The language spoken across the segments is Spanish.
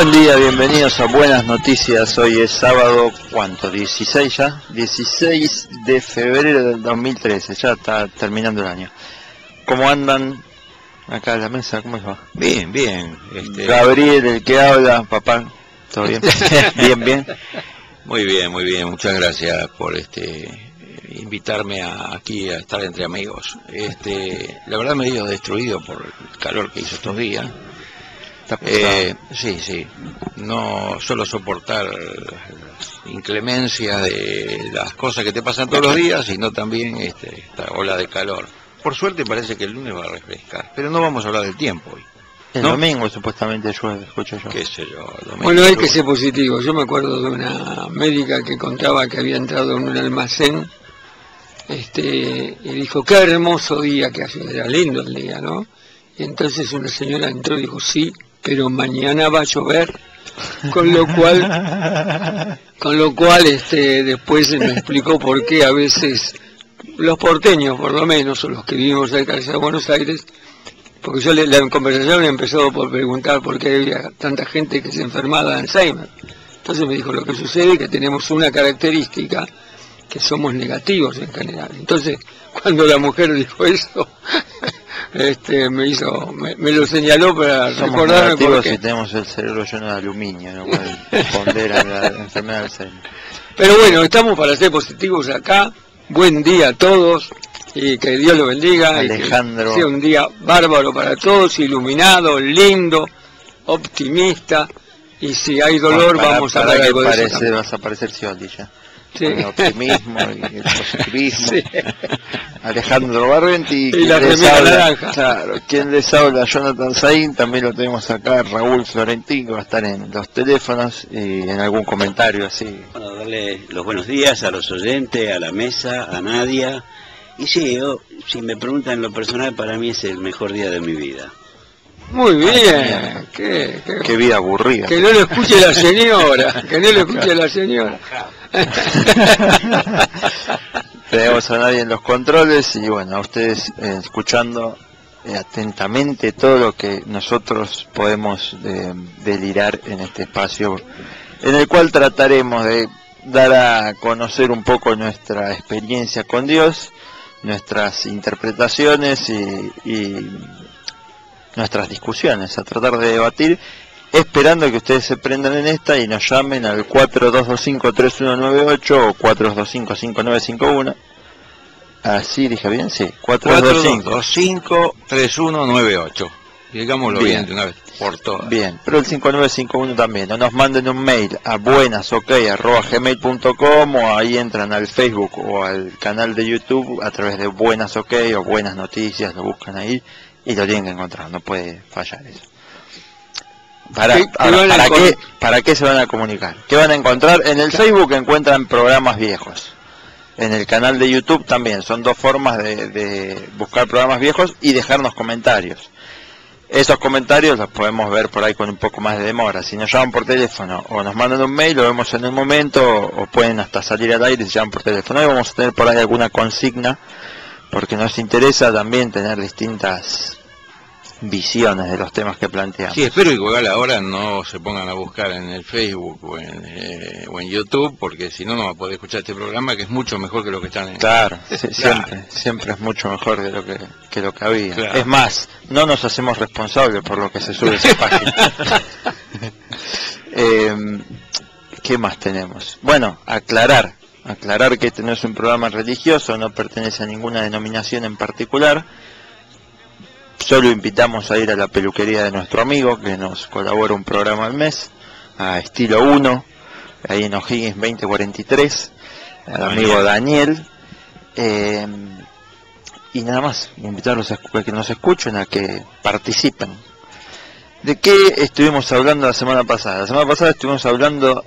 Buen día, bienvenidos a Buenas Noticias. Hoy es sábado, ¿cuánto? 16 ya, 16 de febrero del 2013, ya está terminando el año. ¿Cómo andan acá en la mesa? ¿Cómo les va? Bien, bien. Gabriel, el que habla, papá, ¿todo bien? Bien. Muy bien, muchas gracias por invitarme aquí a estar entre amigos. La verdad me he ido destruido por el calor que hizo estos días. Sí, no solo soportar las inclemencias de las cosas que te pasan todos los días, sino también esta ola de calor. Por suerte parece que el lunes va a refrescar, pero no vamos a hablar del tiempo hoy. El domingo supuestamente llueve, escucho yo. Qué sé yo. Bueno, hay que ser positivo. Yo me acuerdo de una médica que contaba que había entrado en un almacén y dijo, qué hermoso día que hace, era lindo el día, ¿no? Y entonces una señora entró y dijo, sí, pero mañana va a llover, con lo cual después se me explicó por qué a veces los porteños, por lo menos, o los que vivimos cerca de Buenos Aires, porque yo la conversación empezó por preguntar por qué había tanta gente que se enfermaba de Alzheimer. Entonces me dijo, lo que sucede es que tenemos una característica, que somos negativos en general. Entonces, cuando la mujer dijo eso, me lo señaló para somos recordarme por qué. Si tenemos el cerebro lleno de aluminio, lo cual pondera la enfermedad del Alzheimer. Pero bueno, estamos para ser positivos acá. Buen día a todos y que Dios lo bendiga. Alejandro. Y que sea un día bárbaro para todos, iluminado, lindo, optimista. Y si hay dolor, vamos a hablar algo de eso. Vas a parecer Scioli ya. Sí. Con el optimismo y el positivismo. Sí. Alejandro Barrenti y la remera naranja. Claro, quien les habla, Jonathan Saín, también lo tenemos acá, Raúl Florentín, que va a estar en los teléfonos y en algún comentario así. Bueno, darle los buenos días a los oyentes, a la mesa, a Nadia. Y sí, si me preguntan en lo personal, para mí es el mejor día de mi vida. Muy bien, qué vida aburrida. Que no lo escuche la señora, Tenemos a nadie en los controles y bueno, a ustedes escuchando atentamente todo lo que nosotros podemos delirar en este espacio, en el cual trataremos de dar a conocer un poco nuestra experiencia con Dios, nuestras interpretaciones y nuestras discusiones, a tratar de debatir, esperando que ustedes se prendan en esta y nos llamen al 4225-3198 o 4225-5951. Así dije bien, sí, 4225-3198. Digámoslo bien de una vez por todas. Bien, pero el 5951 también. O nos manden un mail a buenasok@gmail.com o ahí entran al Facebook o al canal de YouTube a través de Buenas OK o Buenas Noticias, lo buscan ahí y lo tienen que encontrar, no puede fallar eso. ¿Para qué se van a comunicar? ¿Qué van a encontrar? En el Facebook encuentran programas viejos. En el canal de YouTube también. Son dos formas de buscar programas viejos y dejarnos comentarios. Esos comentarios los podemos ver por ahí con un poco más de demora. Si nos llaman por teléfono o nos mandan un mail, lo vemos en un momento, o pueden hasta salir al aire y se llaman por teléfono. Hoy vamos a tener por ahí alguna consigna, porque nos interesa también tener distintas visiones de los temas que planteamos. Sí, espero que igual ahora no se pongan a buscar en el Facebook o en YouTube, porque si no, no va a poder escuchar este programa, que es mucho mejor que lo que están en... Claro, siempre es mucho mejor de lo que había. Claro. Es más, no nos hacemos responsables por lo que se sube a esa página. ¿Qué más tenemos? Bueno, aclarar que este no es un programa religioso, no pertenece a ninguna denominación en particular. Solo invitamos a ir a la peluquería de nuestro amigo, que nos colabora un programa al mes, a Estilo 1, ahí en O'Higgins 2043, al amigo Daniel. Y nada más, invitarlos a que nos escuchen, a que participen. ¿De qué estuvimos hablando la semana pasada? La semana pasada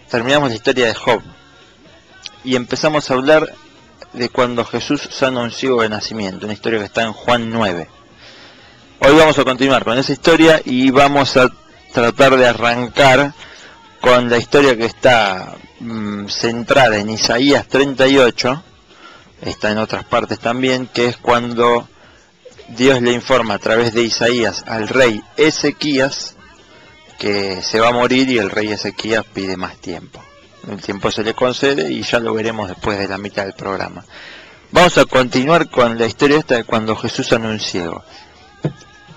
terminamos la historia de Job, y empezamos a hablar de cuando Jesús sana a un ciego de nacimiento, una historia que está en Juan 9. Hoy vamos a continuar con esa historia y vamos a tratar de arrancar con la historia que está centrada en Isaías 38, está en otras partes también, que es cuando Dios le informa a través de Isaías al rey Ezequías que se va a morir y el rey Ezequías pide más tiempo. El tiempo se le concede y ya lo veremos después de la mitad del programa. Vamos a continuar con la historia esta de cuando Jesús sanó un ciego.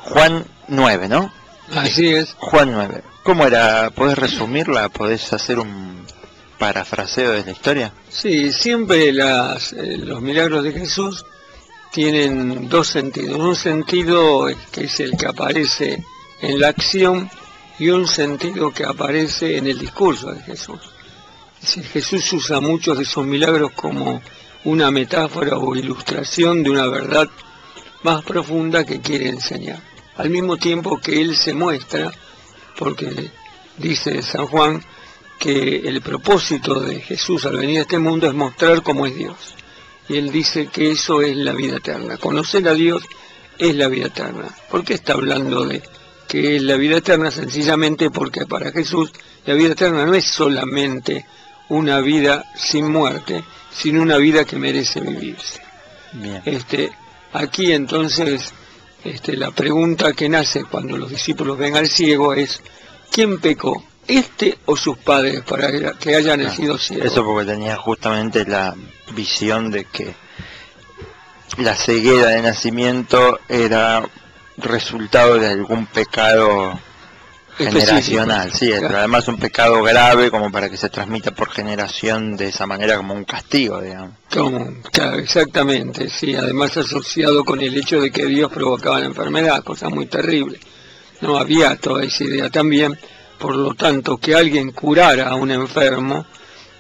Juan 9, ¿no? Así es. Juan 9. ¿Cómo era? ¿Podés resumirla? ¿Podés hacer un parafraseo de la historia? Sí, siempre los milagros de Jesús tienen dos sentidos. Un sentido que es el que aparece en la acción y un sentido que aparece en el discurso de Jesús. Es decir, Jesús usa muchos de sus milagros como una metáfora o ilustración de una verdad más profunda que quiere enseñar. Al mismo tiempo que Él se muestra, porque dice San Juan que el propósito de Jesús al venir a este mundo es mostrar cómo es Dios. Y Él dice que eso es la vida eterna. Conocer a Dios es la vida eterna. ¿Por qué está hablando de que es la vida eterna? Sencillamente porque para Jesús la vida eterna no es solamente una vida sin muerte, sino una vida que merece vivirse. Bien. Aquí entonces la pregunta que nace cuando los discípulos ven al ciego es: ¿quién pecó? ¿O sus padres para que haya nacido ciego? Eso porque tenía justamente la visión de que la ceguera de nacimiento era resultado de algún pecado generacional, sí, claro. Pero además un pecado grave como para que se transmita por generación de esa manera como un castigo, digamos. Claro, exactamente, sí, además asociado con el hecho de que Dios provocaba la enfermedad, cosa muy terrible. No había toda esa idea también, por lo tanto, que alguien curara a un enfermo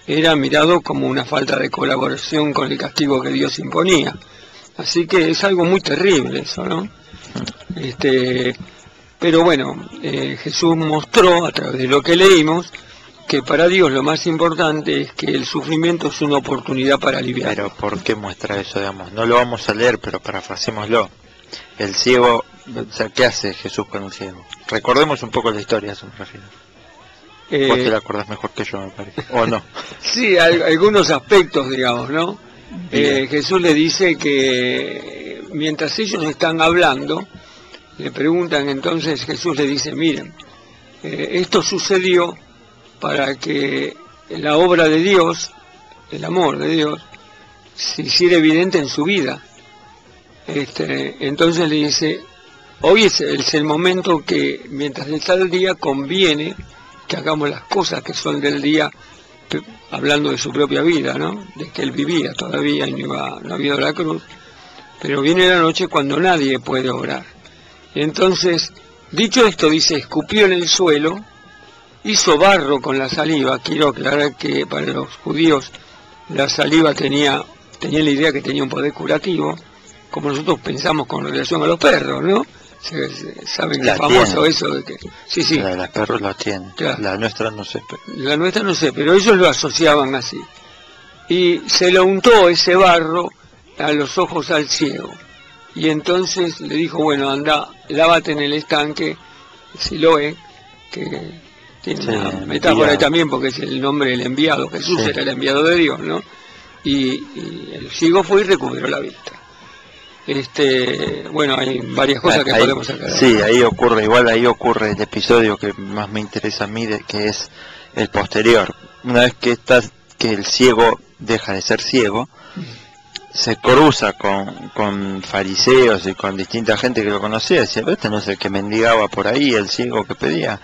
era mirado como una falta de colaboración con el castigo que Dios imponía. Así que es algo muy terrible eso, ¿no? Pero bueno, Jesús mostró a través de lo que leímos que para Dios lo más importante es que el sufrimiento es una oportunidad para aliviar. Pero ¿por qué muestra eso, digamos? No lo vamos a leer, pero parafrasémoslo. El ciego, o sea, ¿qué hace Jesús con el ciego? Recordemos un poco la historia, a eso me refiero. Vos te la acordás mejor que yo, me parece. ¿O no? Sí, algunos aspectos, digamos, ¿no? Jesús le dice que mientras ellos están hablando, le preguntan, entonces Jesús le dice: miren, esto sucedió para que la obra de Dios, el amor de Dios, se hiciera evidente en su vida. Entonces le dice: hoy es el momento que mientras está el día conviene que hagamos las cosas que son del día, hablando de su propia vida, ¿no? De que él vivía todavía y no había ido a la cruz, pero viene la noche cuando nadie puede orar. Entonces, dicho esto, dice, escupió en el suelo, hizo barro con la saliva. Quiero aclarar que para los judíos la saliva tenía la idea que tenía un poder curativo, como nosotros pensamos con relación a los perros, ¿no? Saben que es famoso eso de que... Sí. La de los perros la tienen, claro. La nuestra no sé. La nuestra no sé, pero ellos lo asociaban así. Y se lo untó ese barro a los ojos al ciego. Y entonces le dijo: bueno, anda, lávate en el estanque, Siloé, que tiene una metáfora ahí también porque es el nombre del enviado. Jesús era el enviado de Dios, ¿no? Y el ciego fue y recuperó la vista. Bueno, hay varias cosas que podemos sacar. Sí, ahí ocurre el episodio que más me interesa a mí, que es el posterior. Una vez que el ciego deja de ser ciego, se cruza con fariseos y con distinta gente que lo conocía. Decía: pero este no es el que mendigaba por ahí, el ciego que pedía.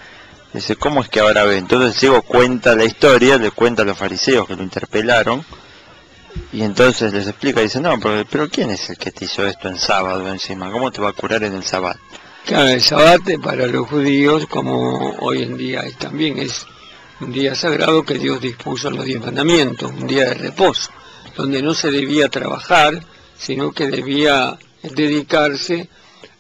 Dice: ¿cómo es que ahora ve? Entonces el ciego cuenta la historia, le cuenta a los fariseos que lo interpelaron, y entonces les explica, dice: no, pero ¿quién es el que te hizo esto en sábado encima? ¿Cómo te va a curar en el sábado? Claro, el sábado para los judíos, como hoy en día también, es un día sagrado que Dios dispuso en los 10 mandamientos, un día de reposo, donde no se debía trabajar, sino que debía dedicarse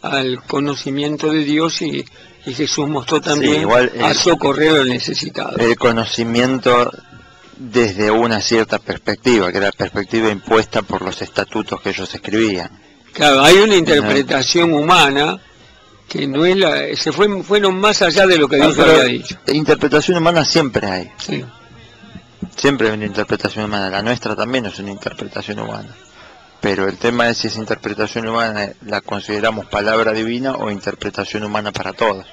al conocimiento de Dios, y Jesús mostró también a socorrer al necesitado. El conocimiento desde una cierta perspectiva, que era la perspectiva impuesta por los estatutos que ellos escribían. Claro, hay una interpretación humana que no es fueron más allá de lo que Dios había dicho. Interpretación humana siempre hay. Sí. Siempre hay una interpretación humana, la nuestra también es una interpretación humana. Pero el tema es si esa interpretación humana la consideramos palabra divina o interpretación humana para todos.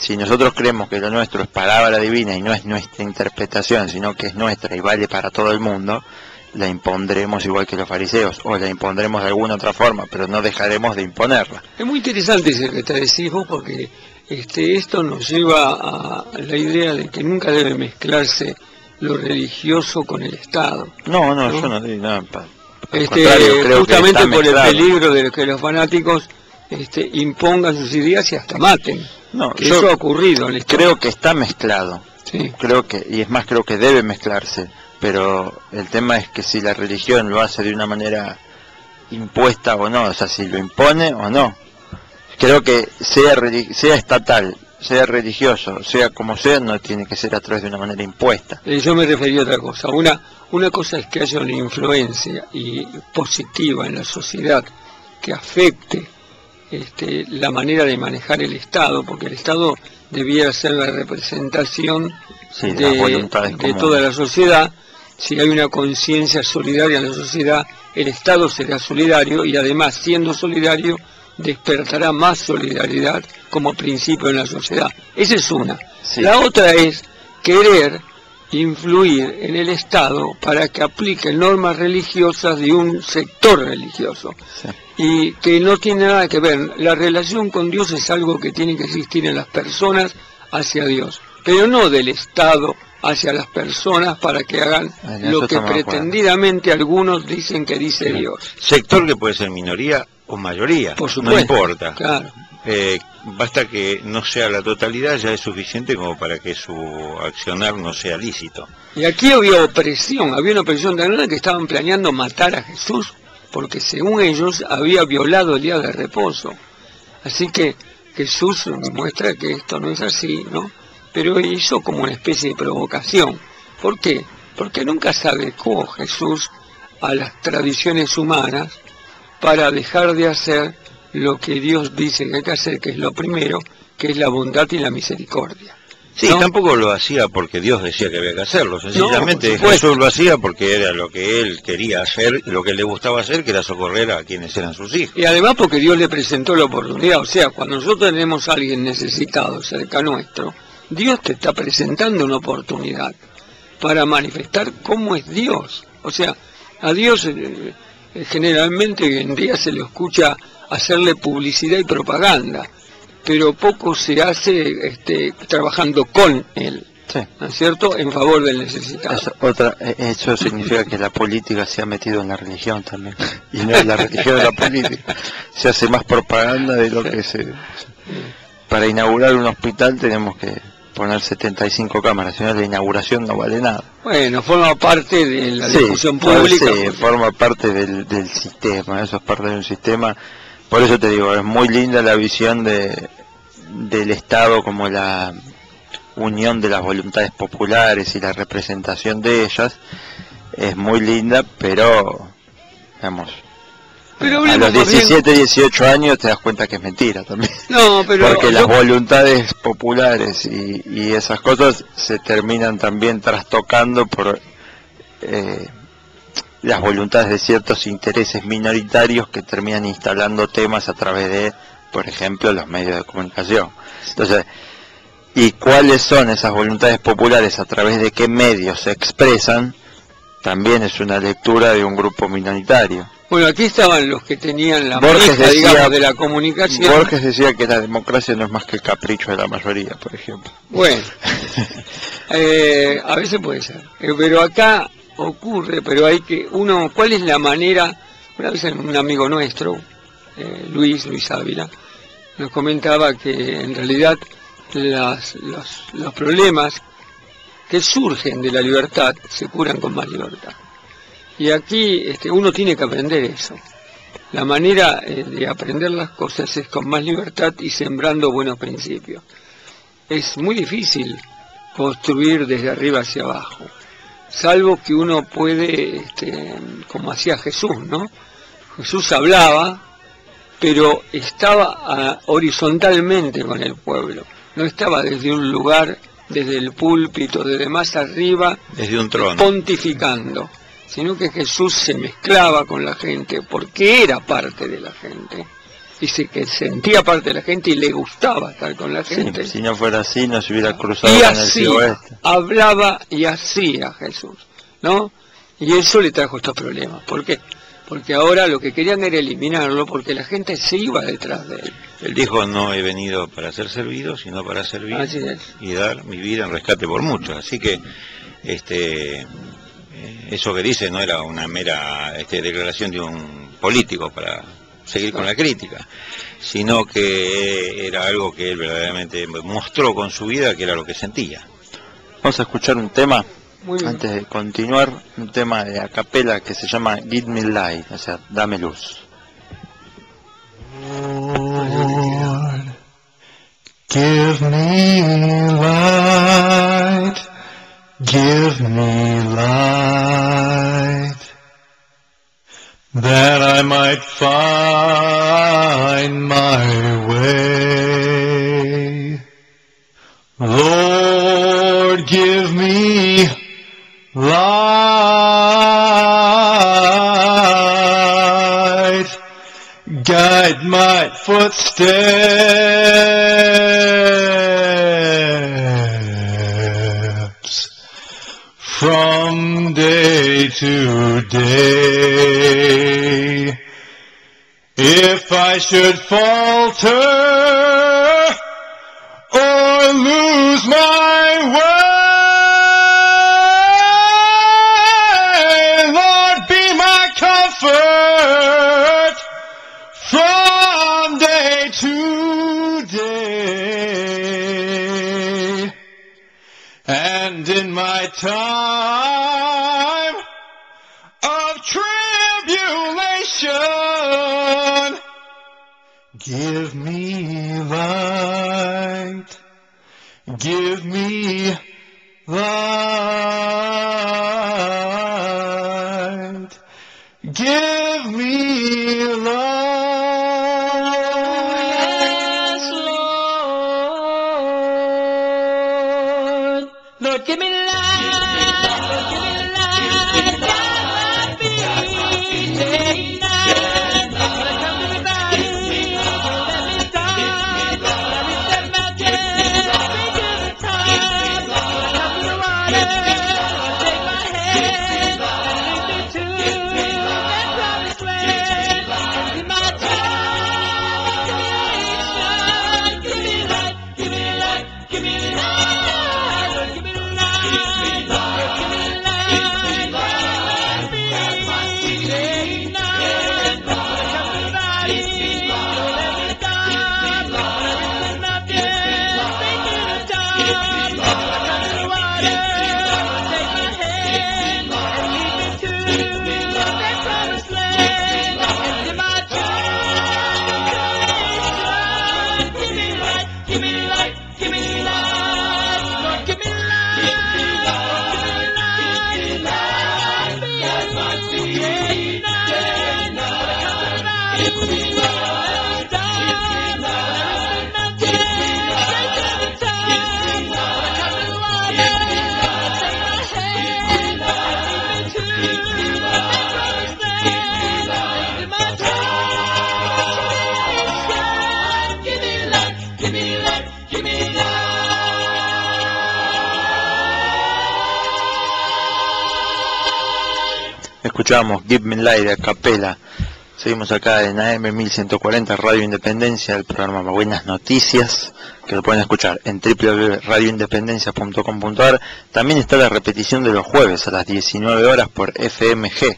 si nosotros creemos que lo nuestro es palabra divina y no es nuestra interpretación, sino que es nuestra y vale para todo el mundo, la impondremos igual que los fariseos, o la impondremos de alguna otra forma, pero no dejaremos de imponerla. Es muy interesante eso que te decís vos, porque esto nos lleva a la idea de que nunca debe mezclarse lo religioso con el Estado. No, ¿no? Yo no digo nada. Creo justamente que por el mezclado. peligro de que los fanáticos impongan sus ideas y hasta maten. No, que eso ha ocurrido en la historia. Creo que está mezclado. Sí. Creo que debe mezclarse, pero el tema es que si la religión lo hace de una manera impuesta o no, o sea, si lo impone o no. Creo que sea estatal, sea religioso, sea como sea, no tiene que ser a través de una manera impuesta. Yo me refería a otra cosa. Una cosa es que haya una influencia positiva en la sociedad que afecte la manera de manejar el Estado, porque el Estado debiera ser la representación de toda la sociedad. Si hay una conciencia solidaria en la sociedad, el Estado será solidario y además, siendo solidario, despertará más solidaridad como principio en la sociedad. Esa es una. Sí. La otra es querer influir en el Estado para que aplique normas religiosas de un sector religioso. Sí. Y que no tiene nada que ver. La relación con Dios es algo que tiene que existir en las personas hacia Dios, pero no del Estado hacia las personas para que hagan lo que pretendidamente algunos dicen que dice Dios. Sector que puede ser minoría o mayoría, por supuesto, no importa. Claro. Basta que no sea la totalidad, ya es suficiente como para que su accionar no sea lícito. Y aquí había una opresión tan grande que estaban planeando matar a Jesús, porque según ellos había violado el día de reposo. Así que Jesús muestra que esto no es así, ¿no? Pero hizo como una especie de provocación. ¿Por qué? Porque nunca se adecuó Jesús a las tradiciones humanas para dejar de hacer lo que Dios dice que hay que hacer, que es lo primero, que es la bondad y la misericordia. Sí, ¿no? Tampoco lo hacía porque Dios decía que había que hacerlo, sencillamente Jesús lo hacía porque era lo que él quería hacer, lo que le gustaba hacer, que era socorrer a quienes eran sus hijos. Y además porque Dios le presentó la oportunidad, o sea, cuando nosotros tenemos a alguien necesitado cerca nuestro, Dios te está presentando una oportunidad para manifestar cómo es Dios. O sea, a Dios generalmente hoy en día se le escucha hacerle publicidad y propaganda, pero poco se hace trabajando con él, sí, ¿no es cierto?, en favor del necesitado. Eso significa que la política se ha metido en la religión también, y no es la religión de la política. Se hace más propaganda de lo que se... Para inaugurar un hospital tenemos que poner 75 cámaras, si no la inauguración no vale nada. Bueno, forma parte de la discusión pública. Sí, forma parte del sistema, eso es parte de un sistema. Por eso te digo, es muy linda la visión del Estado como la unión de las voluntades populares y la representación de ellas. Es muy linda, pero, digamos, a los 17, 18 años te das cuenta que es mentira también. No, pero porque las voluntades populares y esas cosas se terminan también trastocando por las voluntades de ciertos intereses minoritarios que terminan instalando temas a través de, por ejemplo, los medios de comunicación. Entonces, ¿y cuáles son esas voluntades populares? ¿A través de qué medios se expresan? También es una lectura de un grupo minoritario. Bueno, aquí estaban los que tenían la manija, digamos, de la comunicación. Borges decía que la democracia no es más que el capricho de la mayoría, por ejemplo. Bueno, a veces puede ser, pero acá ocurre, pero hay que, ¿cuál es la manera? Una vez un amigo nuestro, Luis Ávila, nos comentaba que en realidad los problemas que surgen de la libertad se curan con más libertad. Y aquí uno tiene que aprender eso. La manera de aprender las cosas es con más libertad y sembrando buenos principios. Es muy difícil construir desde arriba hacia abajo, salvo que uno puede, como hacía Jesús, ¿no? Jesús hablaba, pero estaba horizontalmente con el pueblo. No estaba desde un lugar, desde el púlpito, desde más arriba, desde un trono, pontificando, sino que Jesús se mezclaba con la gente porque era parte de la gente. que sentía parte de la gente y le gustaba estar con la gente. Si no fuera así, no se hubiera cruzado Y con el así Tío Este. hablaba y hacía Jesús, ¿no? Y eso le trajo estos problemas. ¿Por qué? Porque ahora lo que querían era eliminarlo, porque la gente se iba detrás de él. Él dijo, no he venido para ser servido, sino para servir Así es. y dar mi vida en rescate por muchos. Así que eso que dice no era una mera declaración de un político para seguir con la crítica, sino que era algo que él verdaderamente mostró con su vida, que era lo que sentía. Vamos a escuchar un tema, Muy bien. antes de continuar, un tema de a capela que se llama Give Me Light, o sea, Dame Luz. Lord, give me light, give me light, that I might find my way. Lord, give me light, guide my footsteps from day to day. If I should falter or lose my way, Lord, be my comfort from day to day. And in my time of tribulation, give me light, give me light, give me light. Yes, Lord. Lord, give me light. Lord, give me light. God, be day and night. Lord, come to me body. Let me stop. Let me step mountain. Bring to the top. Lord, come to the water. Lord, take my hand. Lead me to that promised land. In my time, give me light. Give me light. Give me light. Lord, give me light. Lord, give me light. God, be day and night. Lord, come to the body. Lord, let me stop. Lord, let me step mountain. Bring to the top. Lord, come to the water. Lord, take my hand and lead me to that promised land. And in my time, give me light, give me light, give me light. Lord, give me light, Lord, give me light, light. Be as my day and night. Lord, come to the body. Lord, let me stop. Lord, let me step mountain. Bring to the top. Lord, come to the water. Lord, take my hand and lead me to that promised land. In my time, give me light, give me light, give me light. Escuchamos Give Me Light de a capela. Seguimos acá en AM 1140 Radio Independencia, el programa Buenas Noticias, que lo pueden escuchar en www.radioindependencia.com.ar. También está la repetición de los jueves a las 19 horas por FMG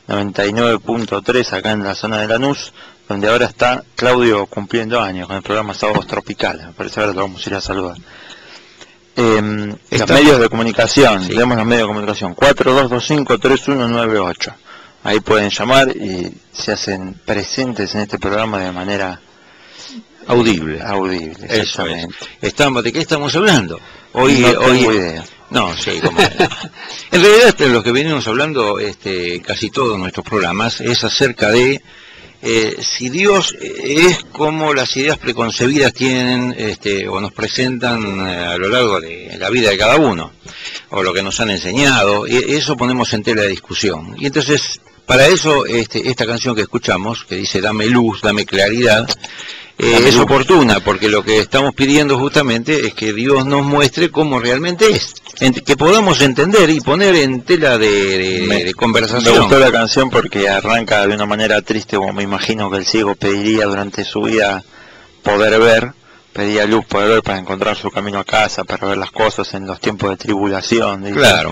99.3 acá en la zona de Lanús, donde ahora está Claudio cumpliendo años con el programa Sábados Tropicales. Me parece ahora lo vamos a ir a saludar. Los medios de comunicación, Sí. tenemos los medios de comunicación 4225-3198. Ahí pueden llamar y se hacen presentes en este programa de manera Audible. audible. Eso es. Exactamente. ¿De qué estamos hablando? Hoy, No tengo idea. No, sí, como en realidad de lo que venimos hablando casi todos nuestros programas es acerca de si Dios es como las ideas preconcebidas tienen o nos presentan a lo largo de la vida de cada uno, o lo que nos han enseñado, y eso ponemos en tela de discusión. Y entonces Para eso esta canción que escuchamos, que dice dame luz, dame claridad, es oportuna, porque lo que estamos pidiendo justamente es que Dios nos muestre cómo realmente es, que podamos entender y poner en tela de conversación. Me gustó la canción porque arranca de una manera triste, como me imagino que el ciego pediría durante su vida poder ver, pedía luz, poder ver para encontrar su camino a casa, para ver las cosas en los tiempos de tribulación. Dice. Claro.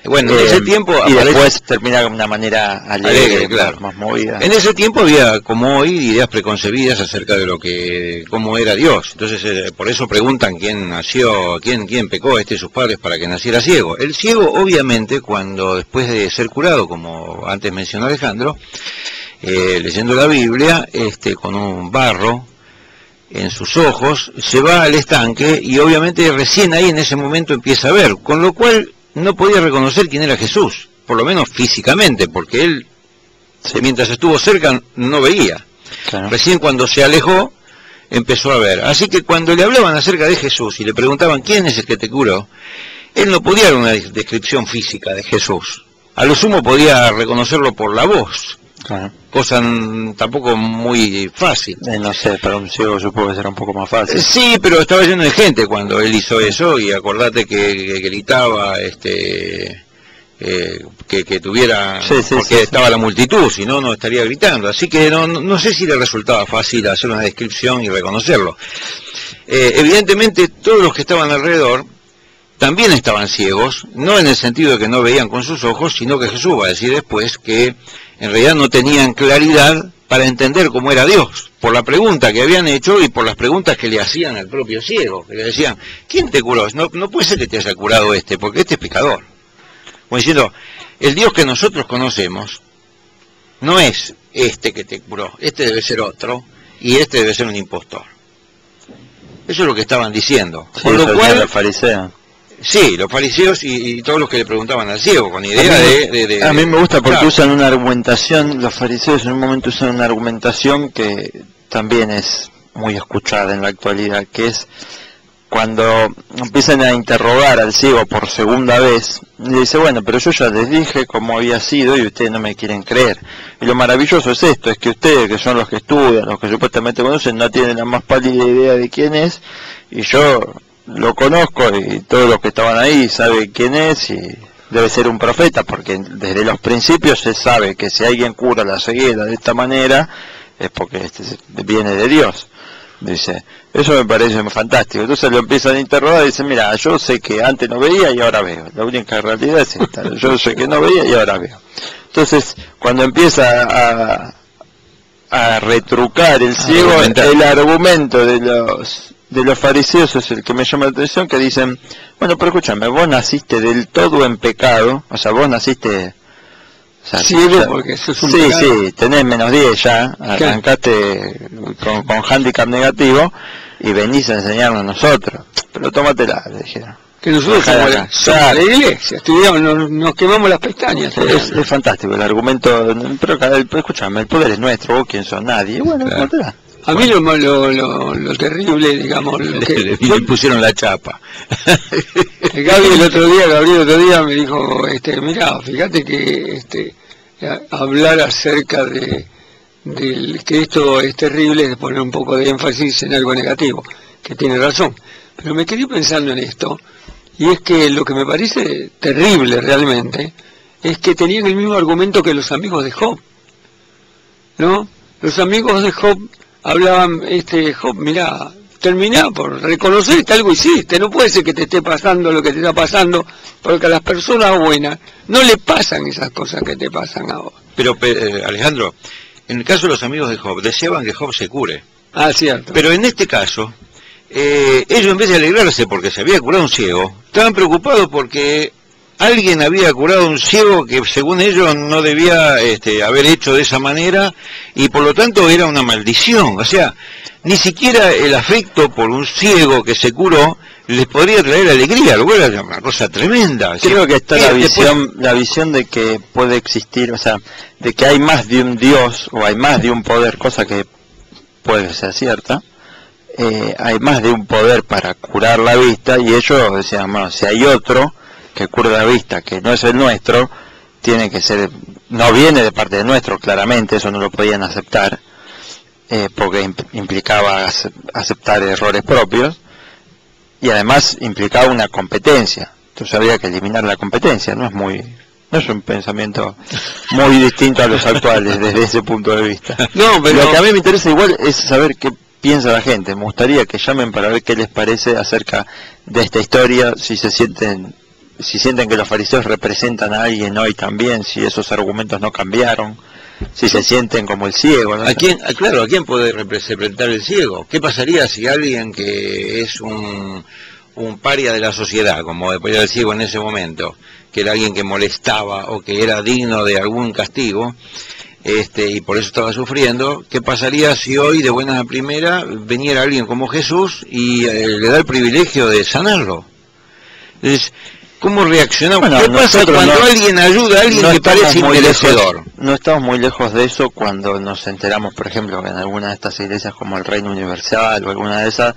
Bueno, en ese tiempo y después termina de una manera alegre, claro, más movida. En ese tiempo había, como hoy, ideas preconcebidas acerca de cómo era Dios. Entonces, por eso preguntan quién nació, quién pecó sus padres para que naciera ciego. El ciego, obviamente, cuando después de ser curado, como antes mencionó Alejandro, leyendo la Biblia, con un barro en sus ojos, se va al estanque y obviamente recién ahí en ese momento empieza a ver, con lo cual no podía reconocer quién era Jesús, por lo menos físicamente, porque él, mientras estuvo cerca, no veía. Claro. Recién cuando se alejó, empezó a ver. Así que cuando le hablaban acerca de Jesús y le preguntaban quién es el que te curó, él no podía dar una descripción física de Jesús. A lo sumo podía reconocerlo por la voz. Claro. Cosa tampoco muy fácil. No sé, para un ciego supongo que será un poco más fácil. Sí, pero estaba lleno de gente cuando él hizo eso, y acordate que gritaba, que tuviera, porque estaba la multitud, si no, no estaría gritando. Así que no sé si le resultaba fácil hacer una descripción y reconocerlo. Evidentemente todos los que estaban alrededor también estaban ciegos, no en el sentido de que no veían con sus ojos, sino que Jesús va a decir después que en realidad no tenían claridad para entender cómo era Dios, por la pregunta que habían hecho y por las preguntas que le hacían al propio ciego, que le decían, ¿quién te curó? No puede ser que te haya curado porque este es pecador. Como diciendo, el Dios que nosotros conocemos no es este que te curó, este debe ser otro, y este debe ser un impostor. Eso es lo que estaban diciendo. Sí, por lo cual, los fariseos. Sí, los fariseos y todos los que le preguntaban al ciego, con idea a mí me gusta porque usan una argumentación, los fariseos en un momento usan una argumentación que también es muy escuchada en la actualidad, que es cuando empiezan a interrogar al ciego por segunda vez, le dice, bueno, pero yo ya les dije cómo había sido y ustedes no me quieren creer. Y lo maravilloso es esto, es que ustedes, que son los que estudian, los que supuestamente conocen, no tienen la más pálida idea de quién es, y yo lo conozco y todos los que estaban ahí saben quién es y debe ser un profeta, porque desde los principios se sabe que si alguien cura la ceguera de esta manera es porque viene de Dios. Dice, eso me parece fantástico. Entonces lo empiezan a interrogar y dicen, mira, yo sé que antes no veía y ahora veo. La única realidad es esta, yo sé que no veía y ahora veo. Entonces, cuando empieza a retrucar el ciego, el argumento de los fariseos es el que me llama la atención, que dicen, bueno, pero escúchame, vos naciste del todo en pecado, o sea, vos naciste... O sea, ciego, porque eso es un pecado. Sí, tenés menos 10 ya, arrancaste con handicap negativo y venís a enseñarnos a nosotros, pero tómatela, le dijeron. Que nosotros somos la iglesia, estudiamos, nos quemamos las pestañas. Es fantástico el argumento, pero escúchame, el poder es nuestro, vos quién sos, nadie, bueno, tómatela. A mí lo terrible, digamos, le pusieron la chapa. Gabriel el otro día me dijo, mirá, fíjate que hablar acerca de que esto es terrible es de poner un poco de énfasis en algo negativo, que tiene razón. Pero me quedé pensando en esto, y es que lo que me parece terrible realmente es que tenían el mismo argumento que los amigos de Job, ¿no? Los amigos de Job hablaban, Job, mirá, terminá por reconocer que algo hiciste, no puede ser que te esté pasando lo que te está pasando, porque a las personas buenas no le pasan esas cosas que te pasan a vos. Pero Alejandro, en el caso de los amigos de Job, deseaban que Job se cure. Ah, cierto. Pero en este caso, ellos en vez de alegrarse porque se había curado un ciego, estaban preocupados porque alguien había curado a un ciego que según ellos no debía haber hecho de esa manera, y por lo tanto era una maldición. O sea, ni siquiera el afecto por un ciego que se curó les podría traer alegría, lo cual era una cosa tremenda. Creo que está la visión de que puede existir, o sea, de que hay más de un Dios o hay más de un poder, cosa que puede ser cierta. Hay más de un poder para curar la vista, y ellos decían, bueno, si hay otro que cura la vista, que no es el nuestro, tiene que ser no viene de parte de nuestro, claramente, eso no lo podían aceptar, porque implicaba aceptar errores propios, y además implicaba una competencia. Entonces había que eliminar la competencia. No es un pensamiento muy distinto a los actuales desde ese punto de vista. No, pero Lo que a mí me interesa igual es saber qué piensa la gente. Me gustaría que llamen para ver qué les parece acerca de esta historia, si sienten que los fariseos representan a alguien hoy también, si esos argumentos no cambiaron, si se sienten como el ciego, ¿no? ¿A quién puede representar el ciego? ¿Qué pasaría si alguien que es un paria de la sociedad, como era el ciego en ese momento, que era alguien que molestaba o que era digno de algún castigo, y por eso estaba sufriendo, qué pasaría si hoy de buena primera viniera alguien como Jesús y le da el privilegio de sanarlo? Entonces, ¿cómo reaccionamos? Bueno, ¿qué pasa cuando alguien ayuda a alguien que parece inmerecedor? No estamos muy lejos de eso cuando nos enteramos, por ejemplo, que en alguna de estas iglesias como el Reino Universal o alguna de esas,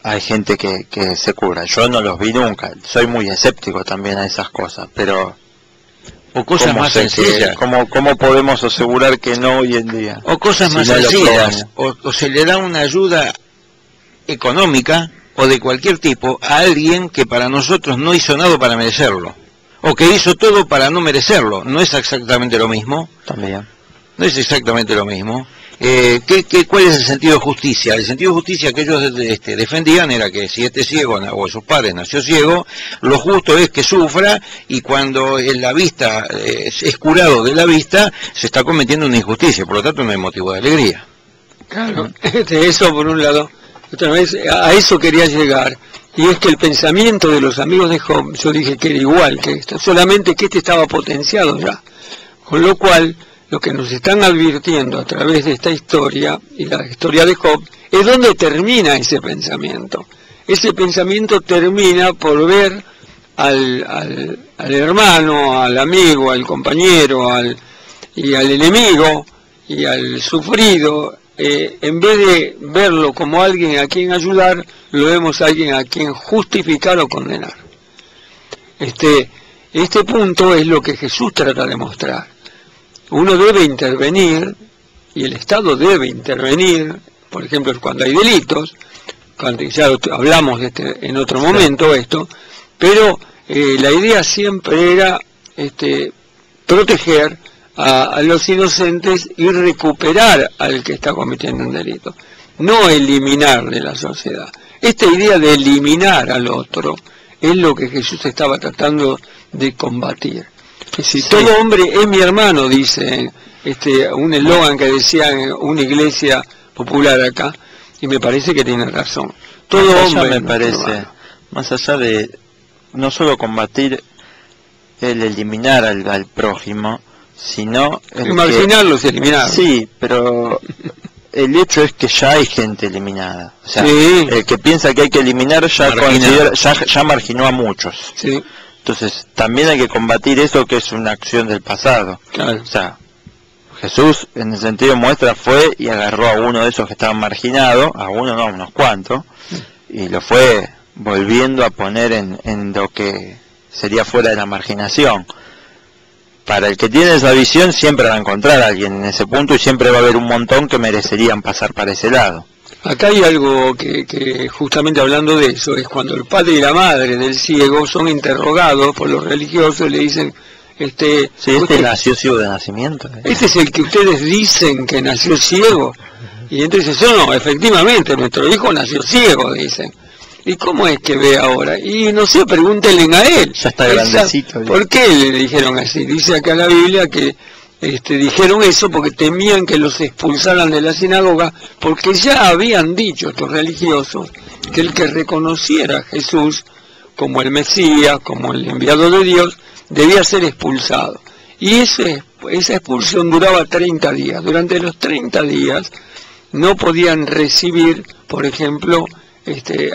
hay gente que se cura. Yo no los vi nunca, soy muy escéptico también a esas cosas, pero... O cosas más sencillas. ¿Cómo podemos asegurar que no hoy en día? O cosas más sencillas. O se le da una ayuda económica o de cualquier tipo a alguien que para nosotros no hizo nada para merecerlo. O que hizo todo para no merecerlo. No es exactamente lo mismo. También. No es exactamente lo mismo. ¿Cuál es el sentido de justicia? El sentido de justicia que ellos defendían era que si este ciego o sus padres nació ciego, lo justo es que sufra, y cuando en la vista es curado de la vista, se está cometiendo una injusticia, por lo tanto no hay motivo de alegría. claro, eso por un lado. Otra vez, a eso quería llegar, y es que el pensamiento de los amigos de Job, yo dije que era igual que esto, solamente que este estaba potenciado ya, con lo cual lo que nos están advirtiendo a través de esta historia y la historia de Job es donde termina ese pensamiento. Ese pensamiento termina por ver al hermano, al amigo, al compañero, y al enemigo y al sufrido. En vez de verlo como alguien a quien ayudar, lo vemos a alguien a quien justificar o condenar. Este punto es lo que Jesús trata de mostrar. Uno debe intervenir, y el Estado debe intervenir, por ejemplo, cuando hay delitos, cuando ya hablamos en otro momento esto, pero la idea siempre era proteger a los inocentes y recuperar al que está cometiendo un delito, no eliminar de la sociedad. Esta idea de eliminar al otro es lo que Jesús estaba tratando de combatir. Que si todo hombre es mi hermano, dice un eslogan que decía en una iglesia popular acá, y me parece que tiene razón. Todo hombre me parece, más allá de no solo combatir el eliminar al prójimo, sino marginarlos y eliminarlos. Sí, pero el hecho es que ya hay gente eliminada. O sea, sí. El que piensa que hay que eliminar ya marginó a muchos. Sí. Entonces, también hay que combatir eso, que es una acción del pasado. Claro. O sea, Jesús, en el sentido muestra, fue y agarró a uno de esos que estaban marginados, a uno no, a unos cuantos, y lo fue volviendo a poner en lo que sería fuera de la marginación. Para el que tiene esa visión, siempre va a encontrar a alguien en ese punto, y siempre va a haber un montón que merecerían pasar para ese lado. Acá hay algo que justamente hablando de eso, es cuando el padre y la madre del ciego son interrogados por los religiosos y le dicen, nació ciego de nacimiento. Este es el que ustedes dicen que nació ciego. Y entonces, no, efectivamente, nuestro hijo nació ciego, dicen. ¿Y cómo es que ve ahora? Y no sé, pregúntenle a él. Ya está grandecito. ¿Por qué le dijeron así? Dice acá la Biblia que dijeron eso porque temían que los expulsaran de la sinagoga, porque ya habían dicho estos religiosos que el que reconociera a Jesús como el Mesías, como el enviado de Dios, debía ser expulsado. Y esa expulsión duraba 30 días. Durante los 30 días no podían recibir, por ejemplo,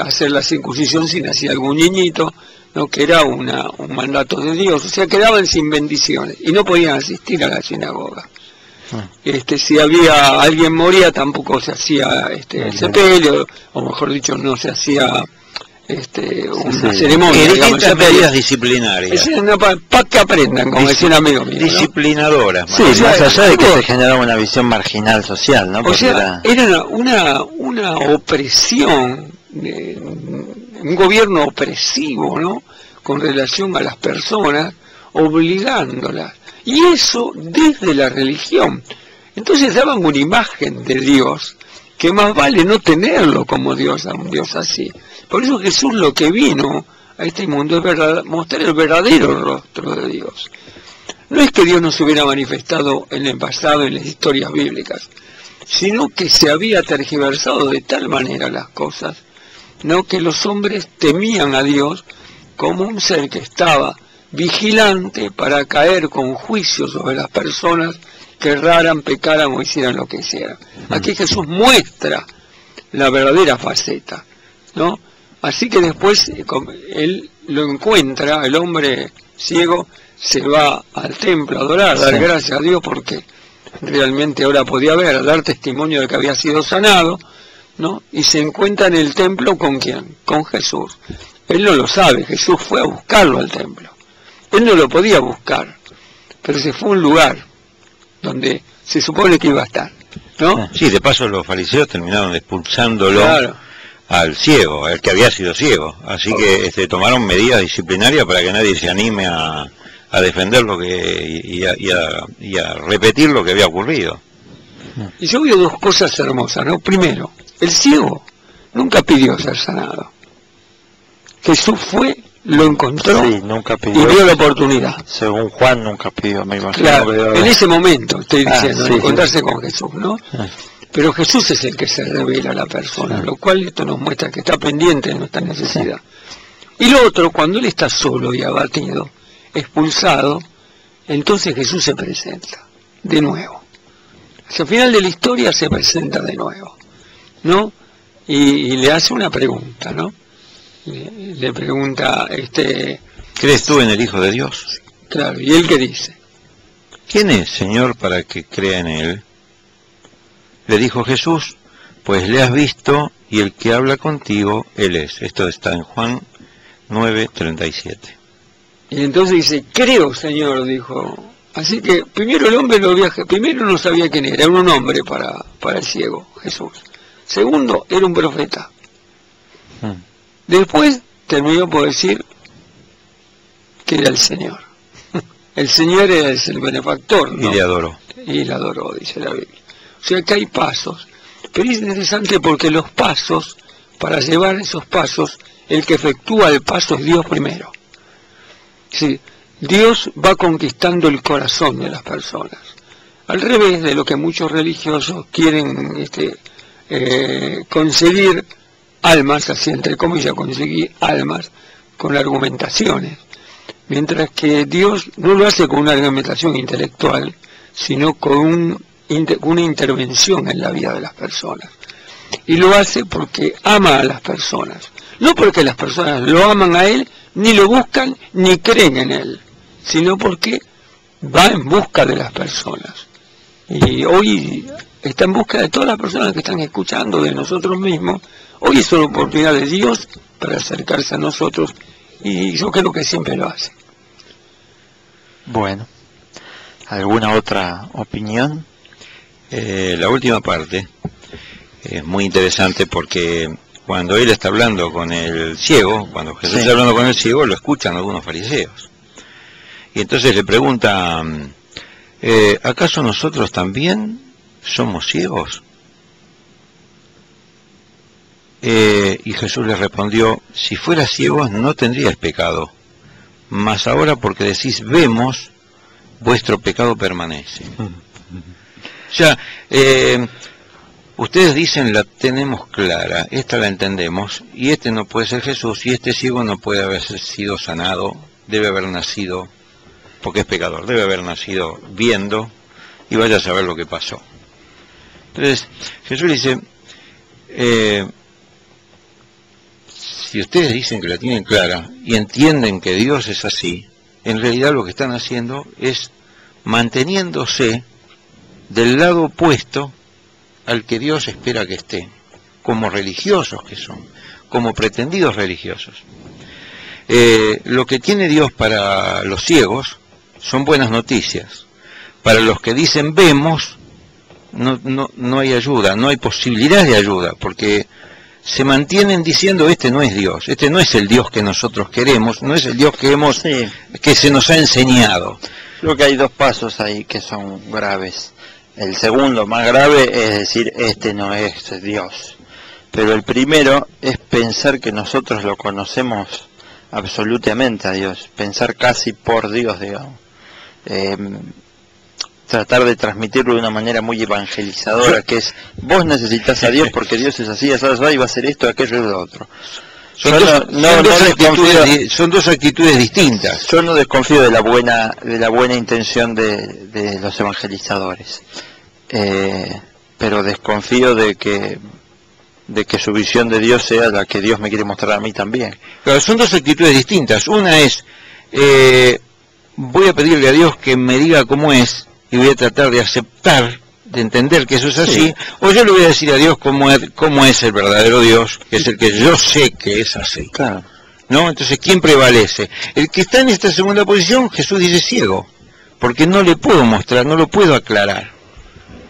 hacer la circuncisión si nacía algún niñito, ¿no? Que era un mandato de Dios, o sea, quedaban sin bendiciones y no podían asistir a la sinagoga. Si había alguien moría, tampoco se hacía el sepelio, o mejor dicho, no se hacía una ceremonia, Y digamos, distintas medidas disciplinarias, para que aprendan, como decía un amigo mío, ¿no? disciplinadoras. Sí, O sea, más allá de que algo- se generaba una visión marginal social, ¿no? O Porque sea, era una opresión, un gobierno opresivo, ¿no? Con relación a las personas, obligándolas. Y eso desde la religión. Entonces daban una imagen de Dios que más vale no tenerlo como Dios, a un Dios así. Por eso Jesús lo que vino a este mundo es mostrar el verdadero rostro de Dios. No es que Dios no se hubiera manifestado en el pasado, en las historias bíblicas, sino que se había tergiversado de tal manera las cosas, no que los hombres temían a Dios como un ser que estaba vigilante para caer con juicio sobre las personas que erraran, pecaran o hicieran lo que hicieran. Aquí Jesús muestra la verdadera faceta, ¿no? Así que después él lo encuentra, el hombre ciego se va al templo a adorar, a dar gracias a Dios porque realmente ahora podía ver, a dar testimonio de que había sido sanado, ¿no? Y se encuentra en el templo ¿con quién? Con Jesús. Él no lo sabe, Jesús fue a buscarlo al templo. Él no lo podía buscar, pero se fue a un lugar donde se supone que iba a estar, ¿no? Sí, de paso los fariseos terminaron expulsándolo Claro. al ciego, el que había sido ciego. Así que tomaron medidas disciplinarias para que nadie se anime a defender lo que y a repetir lo que había ocurrido. Y yo veo dos cosas hermosas, ¿no? Primero, el ciego nunca pidió ser sanado. Jesús fue, lo encontró sí, nunca y pidió. vio la oportunidad. Según Juan nunca pidió, me imagino. Claro, pero- en ese momento estoy diciendo, sí, encontrarse con Jesús, ¿no? Ah. Pero Jesús es el que se revela a la persona, lo cual esto nos muestra que está pendiente de nuestra necesidad. Y lo otro, cuando él está solo y abatido, expulsado, entonces Jesús se presenta de nuevo. Hacia el final de la historia se presenta de nuevo, ¿no? Y le hace una pregunta, ¿no? Le pregunta, ¿Crees tú en el Hijo de Dios? claro, ¿y él qué dice? ¿Quién es, Señor, para que crea en él? Le dijo Jesús, pues le has visto y el que habla contigo, él es. Esto está en Juan 9:37. Y entonces dice, creo, Señor, dijo. Así que primero el hombre primero no sabía quién era un hombre para el ciego, Jesús. Segundo, era un profeta. Después terminó por decir que era el Señor. El Señor es el benefactor, ¿no? Y le adoró. Y la adoró, dice la Biblia. O sea que hay pasos. Pero es interesante porque los pasos, para llevar esos pasos, el que efectúa el paso es Dios primero. Sí, Dios va conquistando el corazón de las personas. Al revés de lo que muchos religiosos quieren conseguir almas, así entre comillas, conseguir almas con argumentaciones. Mientras que Dios no lo hace con una argumentación intelectual, sino con una intervención en la vida de las personas. Y lo hace porque ama a las personas. No porque las personas lo aman a Él, ni lo buscan, ni creen en Él, sino porque va en busca de las personas. Y hoy está en busca de todas las personas que están escuchando, de nosotros mismos. Hoy es una oportunidad de Dios para acercarse a nosotros, y yo creo que siempre lo hace. Bueno, ¿alguna otra opinión? La última parte es muy interesante porque cuando él está hablando con el ciego, cuando Jesús Sí. está hablando con el ciego, lo escuchan algunos fariseos. Y entonces le pregunta, ¿acaso nosotros también somos ciegos? Y Jesús le respondió, si fueras ciegos no tendrías pecado, mas ahora porque decís vemos, vuestro pecado permanece. O sea, ustedes dicen la tenemos clara, esta la entendemos, y este no puede ser Jesús, y este ciego no puede haber sido sanado, debe haber nacido, porque es pecador, debe haber nacido viendo, y vaya a saber lo que pasó. Entonces, Jesús dice, si ustedes dicen que la tienen clara, y entienden que Dios es así, en realidad lo que están haciendo es manteniéndose del lado opuesto al que Dios espera que esté, como religiosos que son, como pretendidos religiosos. Lo que tiene Dios para los ciegos son buenas noticias. Para los que dicen vemos, no hay ayuda, no hay posibilidad de ayuda, porque se mantienen diciendo este no es Dios, este no es el Dios que nosotros queremos, no es el Dios que que se nos ha enseñado. Creo que hay dos pasos ahí que son graves. El segundo, más grave, es decir, este no es Dios. Pero el primero es pensar que nosotros lo conocemos absolutamente a Dios, pensar casi por Dios, digamos. Tratar de transmitirlo de una manera muy evangelizadora, que es, vos necesitas a Dios porque Dios es así, así, y va a hacer esto, aquello y lo otro. Son dos actitudes distintas. Yo no desconfío de la buena intención de los evangelizadores, pero desconfío de que su visión de Dios sea la que Dios me quiere mostrar a mí también. Pero son dos actitudes distintas. Una es, voy a pedirle a Dios que me diga cómo es, y voy a tratar de aceptar, de entender que eso es así, sí. O yo le voy a decir a Dios cómo es el verdadero Dios, que es el que yo sé que es así. Claro. ¿No? Entonces, ¿quién prevalece? El que está en esta segunda posición, Jesús dice ciego, porque no le puedo mostrar, no lo puedo aclarar.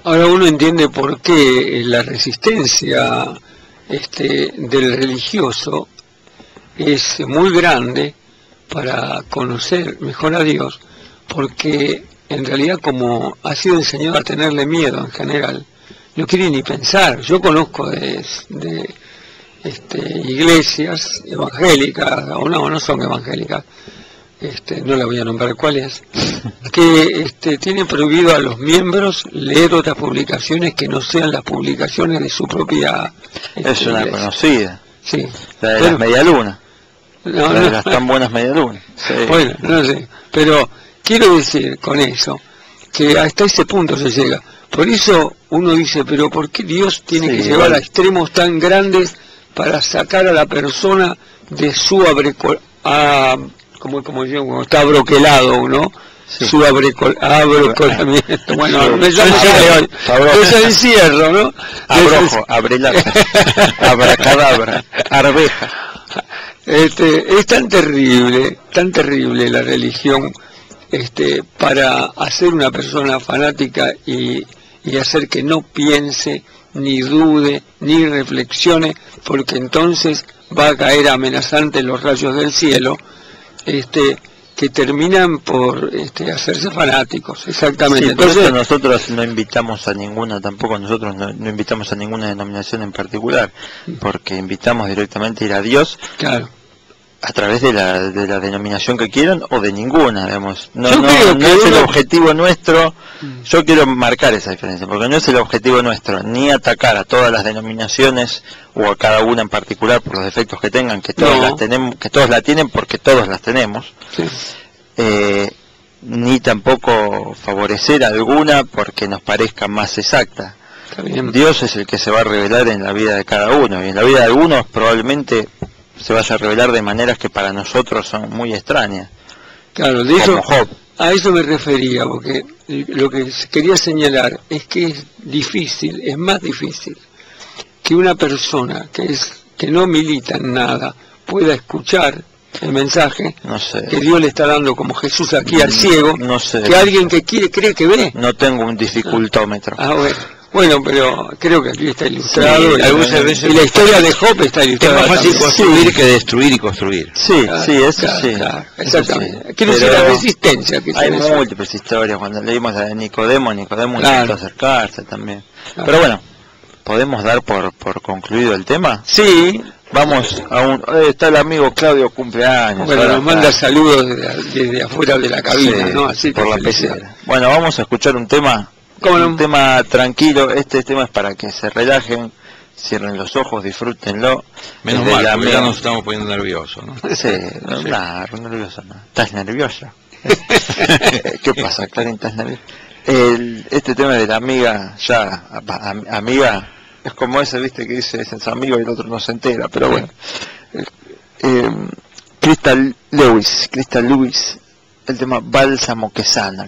Ahora uno entiende por qué la resistencia del religioso es muy grande para conocer mejor a Dios, porque en realidad, como ha sido enseñado a tenerle miedo en general, no quiere ni pensar. Yo conozco de iglesias evangélicas, o no son evangélicas, no la voy a nombrar cuáles, que tienen prohibido a los miembros leer otras publicaciones que no sean las publicaciones de su propia es una iglesia conocida, sí, la de las medialunas, la de las tan buenas medialunas, sí. Bueno, no sé, pero quiero decir con eso que hasta ese punto se llega. Por eso uno dice, pero ¿por qué Dios tiene que llevar a extremos tan grandes para sacar a la persona de su como está abroquelado, ¿no? Sí. Su abrocolamiento. Bueno, me llamo ese encierro, ¿no? Abrojo, abrelata, abracadabra, arveja. Es tan terrible la religión, para hacer una persona fanática y hacer que no piense, ni dude, ni reflexione, porque entonces va a caer amenazante los rayos del cielo, que terminan por hacerse fanáticos, exactamente. Sí, entonces nosotros no invitamos a ninguna, tampoco nosotros no invitamos a ninguna denominación en particular, porque invitamos directamente a ir a Dios. Claro. A través de la denominación que quieran o de ninguna, digamos. No es el objetivo nuestro. Yo quiero marcar esa diferencia, porque no es el objetivo nuestro ni atacar a todas las denominaciones o a cada una en particular por los defectos que tengan, que todos las tenemos, que todos la tienen porque todos las tenemos. Sí. Ni tampoco favorecer a alguna porque nos parezca más exacta. Dios es el que se va a revelar en la vida de cada uno, y en la vida de algunos probablemente se vaya a revelar de maneras que para nosotros son muy extrañas. Claro, de eso, a eso me refería, porque lo que quería señalar es que es difícil, es más difícil que una persona que no milita en nada pueda escuchar el mensaje que Dios le está dando como Jesús aquí al ciego, que alguien que cree que ve. No tengo un dificultómetro. Bueno, pero creo que aquí está ilustrado, sí, y la historia de Job está ilustrada. Es más fácil construir que destruir y construir. Sí, eso sí. Claro, exactamente. Quiero decir la resistencia que hay múltiples historias. Cuando leímos la de Nicodemo intentó acercarse también. Claro. Pero bueno, ¿podemos dar por concluido el tema? Sí. Vamos está el amigo Claudio cumpleaños. Bueno, nos manda saludos desde afuera de la cabina, ¿no? Así por la pecera. Bueno, vamos a escuchar un tema. Un tema tranquilo, este tema es para que se relajen, cierren los ojos, disfrútenlo. Menos mal, porque ya nos estamos poniendo nerviosos, ¿no? Sí, nervioso no. ¿Estás nervioso? ¿Qué pasa, Clarín? ¿Estás nervioso? Este tema de la amiga, amiga, es como ese, viste, que dice es amigo y el otro no se entera, pero bueno. Crystal Lewis, el tema Bálsamo que sana.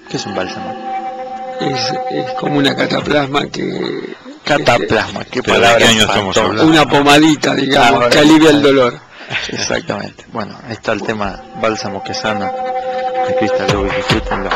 ¿Qué es un bálsamo? Es como una cataplasma que Cataplasma, qué Pero ¿de palabra qué año estamos espantosa. hablando? Una pomadita, digamos, Ah, que alivia el dolor. Exactamente. Bueno, ahí está el tema Bálsamo que sana de Crystal Lewis, disfrútenlo.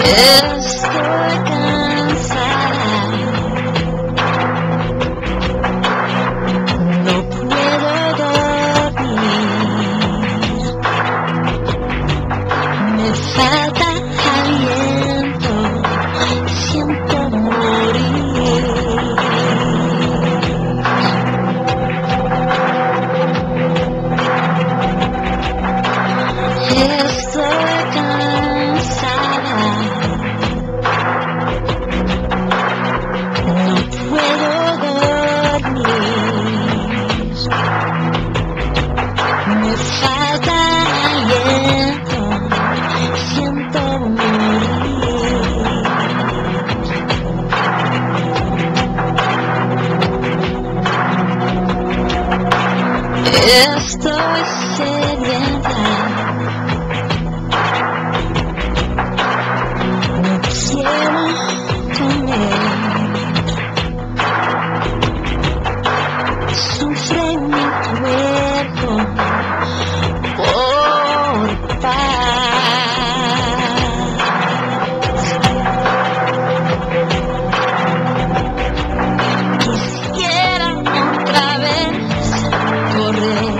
Estoy cansada, no puedo dormir, me falta aliento, siento morir. Estoy cansada. No puedo dormir, me falta aliento, siento morir. Estoy sedienta, no quiero comer. Sufre mi cuerpo por paz. Quisiera otra vez correr,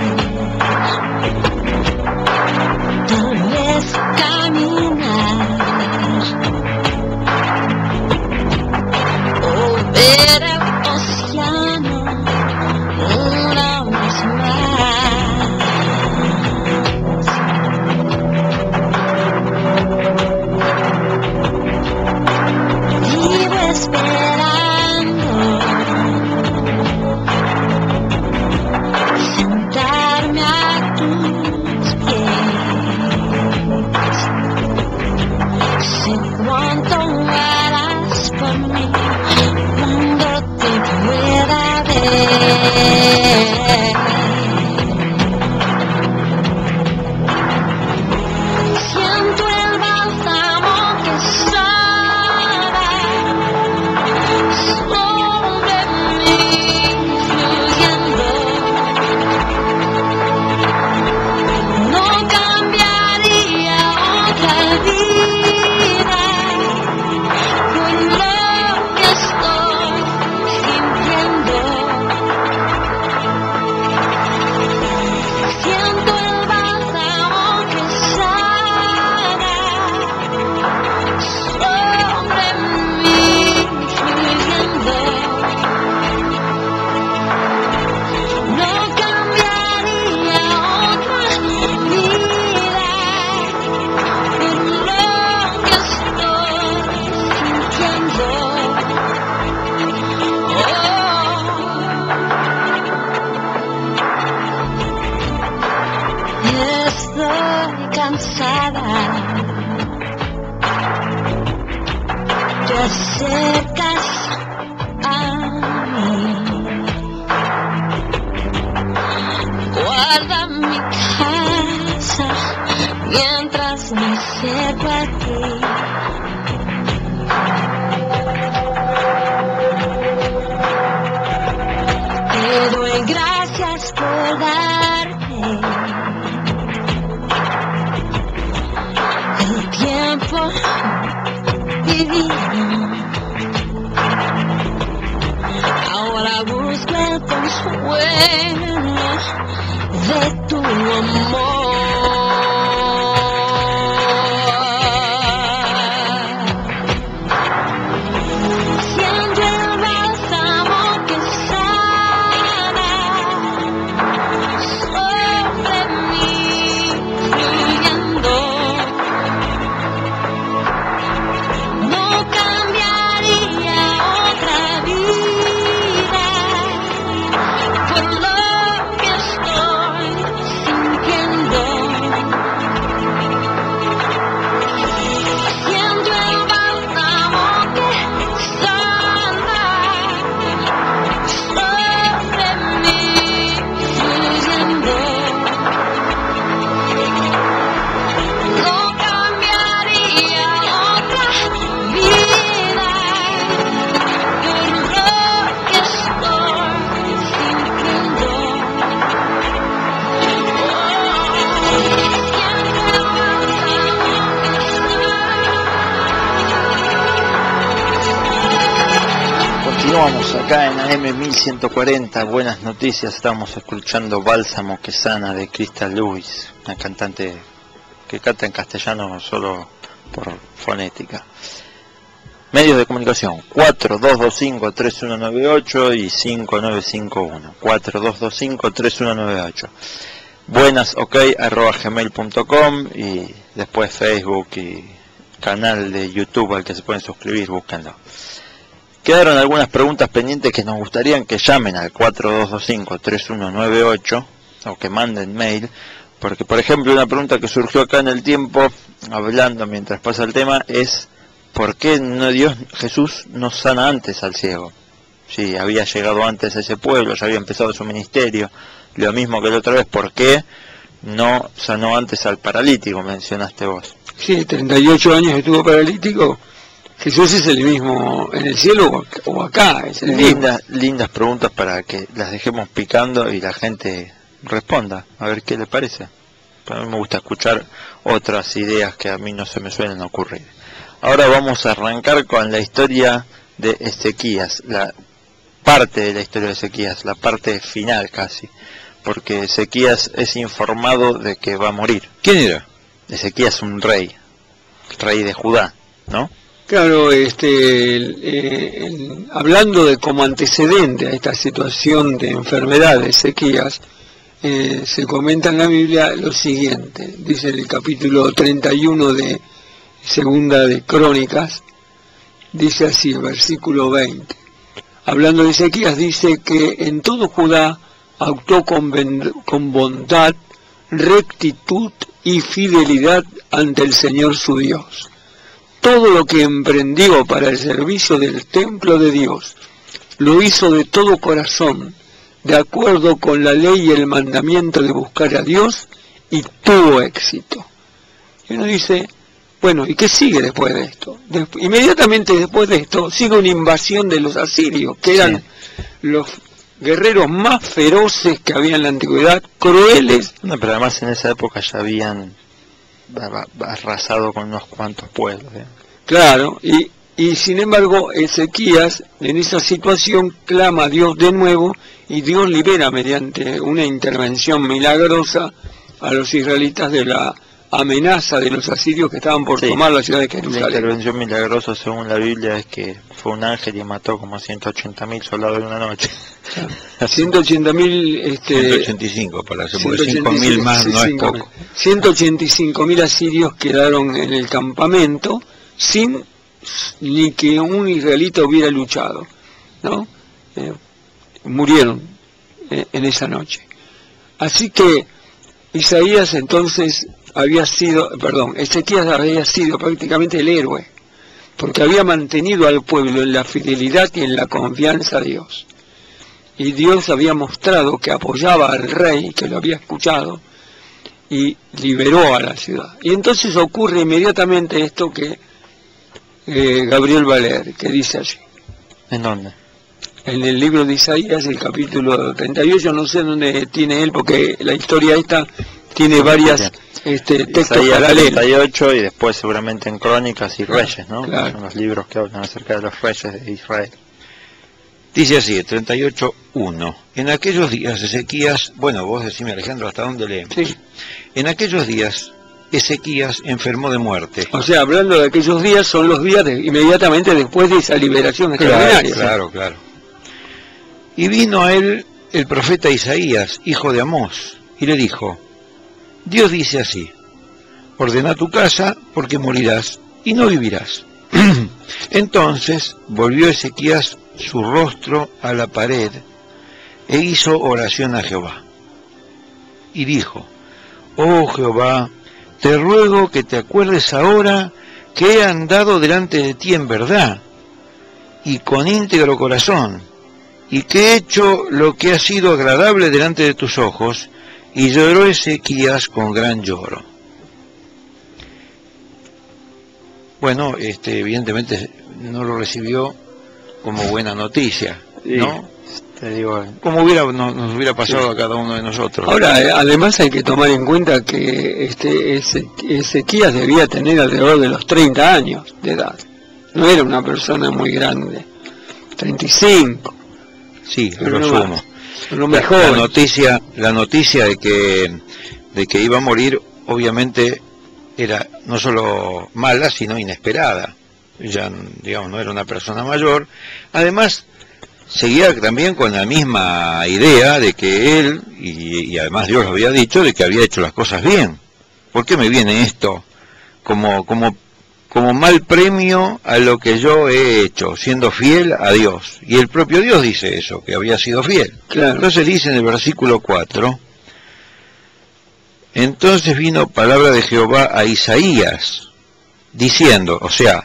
tal vez caminar o ver el océano una vez más. Vivo esperando sentarme a tus pies. Sé cuánto harás por mí cuando te pueda ver. Siento el bálsamo que sana sobre mí fluyendo. No cambiaría otra vida por lo que estoy sintiendo. Siento el bálsamo que sana sobre mí fluyendo. No cambiaría otra vida por lo que estoy sintiendo. Estoy cansada, te acercas a mí, guarda mi casa mientras me acerco a ti. Te doy gracias por darme el tiempo vivido. Ahora busco el consuelo de tu amor. Siento el bálsamo que sana sobre mí fluyendo. No acá en AM 1140, buenas noticias, estamos escuchando Bálsamo que sana de Crystal Lewis, una cantante que canta en castellano solo por fonética. Medios de comunicación, 4225-3198 y 5951, 4225-3198. Buenas, ok, @gmail.com y después Facebook y canal de YouTube al que se pueden suscribir, búsquenlo. Quedaron algunas preguntas pendientes que nos gustaría que llamen al 4225-3198 o que manden mail, porque por ejemplo una pregunta que surgió acá en el tiempo, hablando mientras pasa el tema, es ¿por qué no Jesús no sana antes al ciego? Si había llegado antes a ese pueblo, ya había empezado su ministerio, lo mismo que la otra vez, ¿por qué no sanó antes al paralítico, mencionaste vos? Sí, 38 años estuvo paralítico. Jesús es el mismo en el cielo o acá, es el mismo. Lindas preguntas para que las dejemos picando y la gente responda, a ver qué le parece. A mí me gusta escuchar otras ideas que a mí no se me suelen ocurrir. Ahora vamos a arrancar con la historia de Ezequías, la parte de la historia de Ezequías, la parte final casi, porque Ezequías es informado de que va a morir. ¿Quién era? Ezequías, un rey de Judá, ¿no? Claro, hablando de como antecedente a esta situación de enfermedad de Ezequías, se comenta en la Biblia lo siguiente, dice en el capítulo 31 de Segunda de Crónicas, dice así, el versículo 20, hablando de Ezequías, dice que en todo Judá actuó con bondad, rectitud y fidelidad ante el Señor su Dios. Todo lo que emprendió para el servicio del templo de Dios, lo hizo de todo corazón, de acuerdo con la ley y el mandamiento de buscar a Dios, y tuvo éxito. Y uno dice, bueno, ¿y qué sigue después de esto? Inmediatamente después de esto sigue una invasión de los asirios, que eran los guerreros más feroces que había en la antigüedad, crueles. No, pero además en esa época ya habían arrasado con unos cuantos pueblos. Claro, y sin embargo Ezequías en esa situación clama a Dios de nuevo y Dios libera mediante una intervención milagrosa a los israelitas de la amenaza de los asirios que estaban por tomar la ciudad de Jerusalén. La intervención milagrosa según la Biblia es que fue un ángel y mató como 180.000 soldados en una noche. 180.000 185 para hacer, porque 5.000 más no es poco. 185.000 asirios quedaron en el campamento sin ni que un israelita hubiera luchado, ¿no? Murieron en esa noche. Así que Ezequías había sido prácticamente el héroe, porque había mantenido al pueblo en la fidelidad y en la confianza a Dios. Y Dios había mostrado que apoyaba al rey, que lo había escuchado, y liberó a la ciudad. Y entonces ocurre inmediatamente esto que Gabriel va a leer, que dice allí. ¿En dónde? En el libro de Isaías, el capítulo 38, no sé dónde tiene él, porque la historia esta tiene varias textos paralelos. 38 y después seguramente en Crónicas y Reyes, ¿no? Claro. Son los libros que hablan acerca de los reyes de Israel. Dice así, 38:1. En aquellos días Ezequías, bueno, vos decime Alejandro, ¿hasta dónde leemos? Sí. En aquellos días Ezequías enfermó de muerte. O sea, hablando de aquellos días, son los días inmediatamente después de esa liberación extraordinaria. Claro. Y vino a él el profeta Isaías, hijo de Amós, y le dijo, Dios dice así, ordena tu casa porque morirás y no vivirás. Entonces volvió Ezequías su rostro a la pared e hizo oración a Jehová. Y dijo, oh Jehová, te ruego que te acuerdes ahora que he andado delante de ti en verdad y con íntegro corazón, y que he hecho lo que ha sido agradable delante de tus ojos. Y lloró Ezequías con gran lloro. Bueno, evidentemente no lo recibió como buena noticia, ¿no? Te digo, como nos hubiera pasado a cada uno de nosotros. Ahora, además hay que tomar en cuenta que Ezequías debía tener alrededor de los 30 años de edad. No era una persona muy grande. 35. Sí, a Pero lo no sumo. más. Lo La mejor. noticia de que iba a morir, obviamente, era no solo mala, sino inesperada. Ya, digamos, no era una persona mayor. Además, seguía también con la misma idea de que él, y además Dios lo había dicho, de que había hecho las cosas bien. ¿Por qué me viene esto como mal premio a lo que yo he hecho, siendo fiel a Dios? Y el propio Dios dice eso, que había sido fiel. Claro. Entonces dice en el versículo 4, entonces vino palabra de Jehová a Isaías, diciendo, o sea,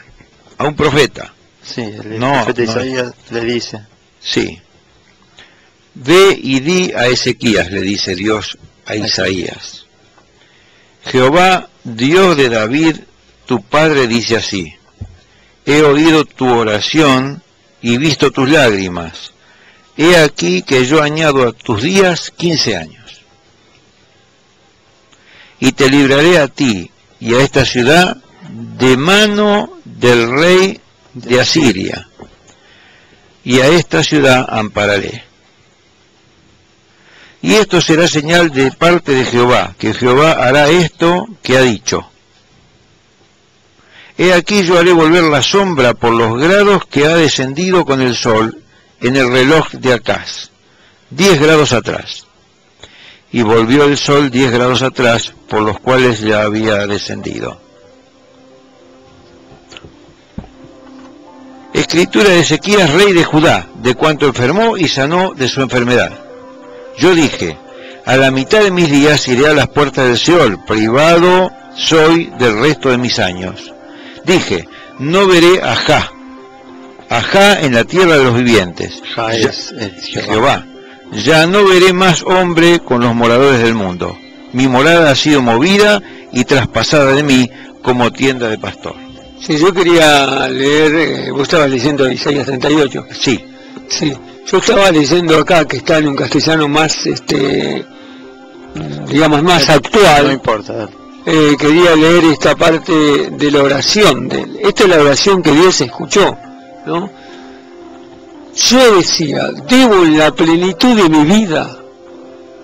a un profeta. Sí, el No, profeta no. Isaías le dice, Sí. Ve y di a Ezequías, le dice Dios a Isaías. Jehová, Dios de David, tu padre, dice así: he oído tu oración y visto tus lágrimas. He aquí que yo añado a tus días 15 años. Y te libraré a ti y a esta ciudad de mano del rey de Asiria. Y a esta ciudad ampararé. Y esto será señal de parte de Jehová, que Jehová hará esto que ha dicho. He aquí yo haré volver la sombra por los grados que ha descendido con el sol en el reloj de Acaz, 10 grados atrás. Y volvió el sol 10 grados atrás, por los cuales ya había descendido. Escritura de Ezequías, rey de Judá, de cuanto enfermó y sanó de su enfermedad. Yo dije, a la mitad de mis días iré a las puertas del Seol, privado soy del resto de mis años. Dije, no veré a Jah en la tierra de los vivientes. Ja es Jehová. Ya no veré más hombre con los moradores del mundo. Mi morada ha sido movida y traspasada de mí como tienda de pastor. Sí, yo quería leer, vos estabas leyendo Isaías 38. Sí, Sí, yo estaba leyendo acá, que está en un castellano más, digamos, más No actual. importa. Quería leer esta parte de la oración de él. Esta es la oración que Dios escuchó, ¿no? Yo decía, debo en la plenitud de mi vida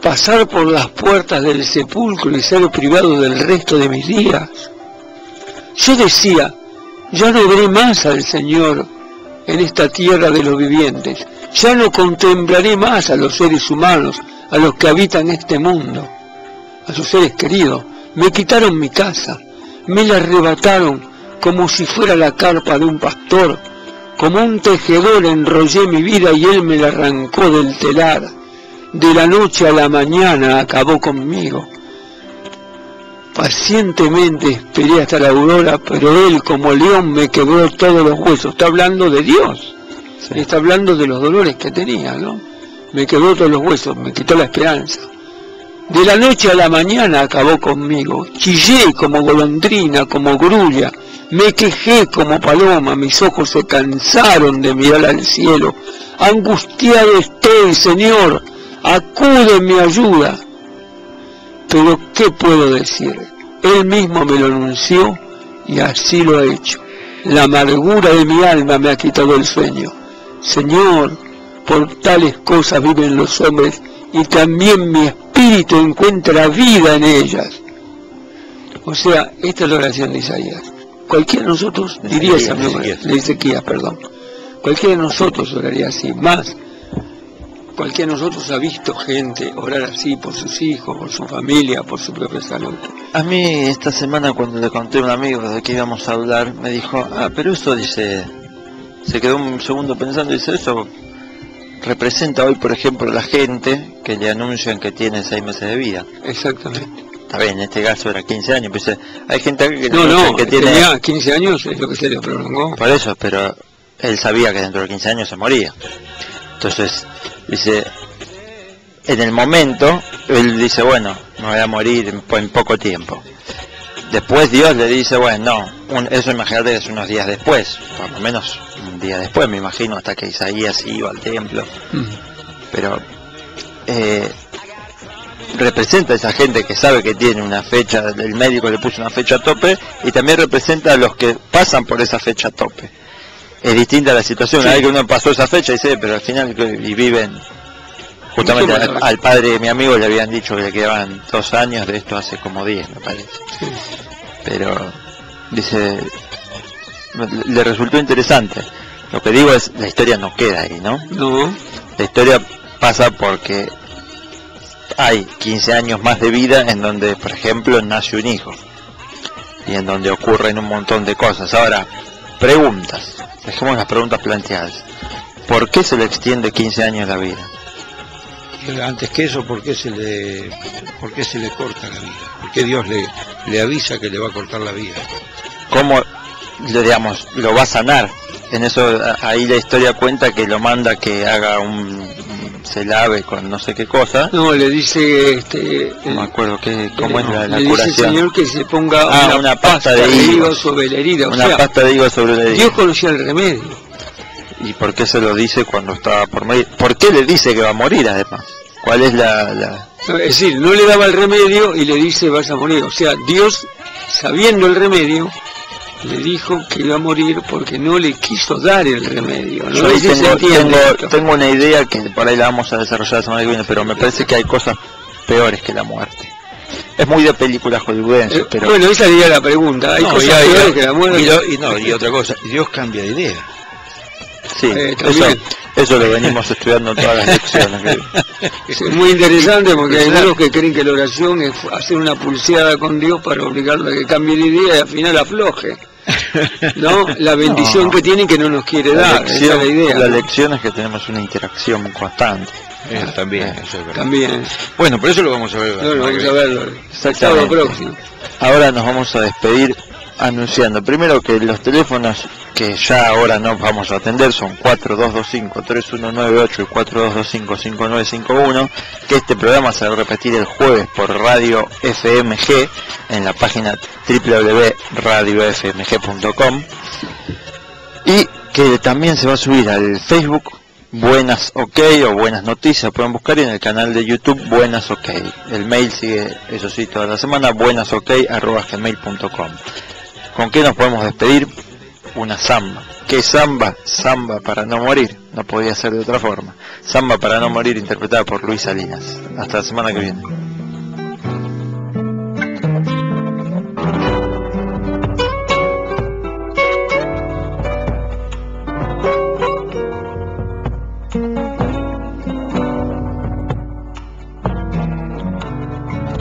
pasar por las puertas del sepulcro y ser privado del resto de mis días. Yo decía, ya no veré más al Señor en esta tierra de los vivientes, ya no contemplaré más a los seres humanos, a los que habitan este mundo, a sus seres queridos. Me quitaron mi casa, me la arrebataron como si fuera la carpa de un pastor, como un tejedor enrollé mi vida y él me la arrancó del telar. De la noche a la mañana acabó conmigo. Pacientemente esperé hasta la aurora, pero él como león me quebró todos los huesos. Está hablando de Dios, Sí. está hablando de los dolores que tenía, ¿no? Me quebró todos los huesos, me quitó la esperanza. De la noche a la mañana acabó conmigo. Chillé como golondrina, como grulla. Me quejé como paloma, mis ojos se cansaron de mirar al cielo. Angustiado estoy, Señor, acude en mi ayuda. Pero ¿qué puedo decir? Él mismo me lo anunció y así lo ha hecho. La amargura de mi alma me ha quitado el sueño. Señor, por tales cosas viven los hombres y también mi espíritu encuentra vida en ellas. O sea, esta es la oración de Isaías. Cualquiera de nosotros diría esa misma, de Ezequías, perdón. Cualquiera de nosotros oraría así. Más, cualquiera de nosotros ha visto gente orar así por sus hijos, por su familia, por su propia salud. A mí esta semana cuando le conté a un amigo de que íbamos a hablar, me dijo, pero eso dice, se quedó un segundo pensando y dice, eso representa hoy, por ejemplo, la gente que le anuncian que tiene 6 meses de vida. Exactamente. Está bien, en este caso era 15 años, pero hay gente que le No, anuncian que tiene... tenía 15 años, es lo que se le prolongó. Por eso, pero él sabía que dentro de 15 años se moría. Entonces, dice, en el momento, él dice, bueno, me voy a morir en poco tiempo. Después Dios le dice, bueno, no, eso imagínate que es unos días después, por lo menos un día después, me imagino, hasta que Isaías iba al templo. Pero representa a esa gente que sabe que tiene una fecha, el médico le puso una fecha tope, y también representa a los que pasan por esa fecha tope. es distinta la situación. Sí. Una vez que uno pasó esa fecha, dice, pero al final y viven. Justamente Mucho más. al padre de mi amigo le habían dicho que le quedaban 2 años, de esto hace como 10, me parece. Sí. Pero, dice, le resultó interesante. Lo que digo es, la historia no queda ahí, ¿no? No, La historia pasa porque hay 15 años más de vida en donde, por ejemplo, nace un hijo. Y en donde ocurren un montón de cosas. Ahora, preguntas. Dejemos las preguntas planteadas. ¿Por qué se le extiende 15 años la vida? Y antes que eso, ¿por qué se le corta la vida? ¿Por qué Dios le avisa que le va a cortar la vida? ¿Cómo, digamos, lo va a sanar? En eso, ahí la historia cuenta que lo manda que haga se lave con no sé qué cosa. no, le dice, No me acuerdo cómo es la le dice el curación. Señor que se ponga una pasta de higo higos. sobre la herida. O Una sea, pasta de higos sobre la herida. Dios conocía el remedio. ¿Y por qué se lo dice cuando estaba por morir? ¿Por qué le dice que va a morir además? ¿Cuál es la... Es decir, no le daba el remedio y le dice vas a morir. O sea, Dios, sabiendo el remedio, le dijo que iba a morir porque no le quiso dar el remedio. ¿No? Yo ahí Ese se entiende esto. tengo una idea que por ahí la vamos a desarrollar la semana que viene, pero me parece que hay cosas peores que la muerte. Es muy de películas hollywoodenses, pero... Bueno, esa sería la pregunta. Hay No, cosas peores que la muerte. Y otra cosa, Dios cambia de idea. Sí, también. eso lo venimos estudiando en todas las lecciones. Es muy interesante porque hay algunos que creen que la oración es hacer una pulseada con Dios para obligarlo a que cambie de idea y al final afloje. ¿No? La bendición No. que tiene que no nos quiere dar, esa es la idea. La ¿no? lección es que tenemos una interacción constante. También, eso es verdad. También. Bueno, por eso lo vamos a ver. Bueno, vamos a verlo. El Exactamente. sábado próximo. Ahora nos vamos a despedir anunciando primero que los teléfonos que ya ahora no vamos a atender son 4225-3198 y 4225-5951, que este programa se va a repetir el jueves por Radio FMG en la página www.radiofmg.com y que también se va a subir al Facebook Buenas OK o Buenas Noticias, pueden buscar, y en el canal de YouTube Buenas OK. El mail sigue, eso sí, toda la semana, buenasok@gmail.com. ¿Con qué nos podemos despedir? Una samba. ¿Qué samba? Samba para no morir, no podía ser de otra forma. Samba para no morir, interpretada por Luis Salinas. Hasta la semana que viene.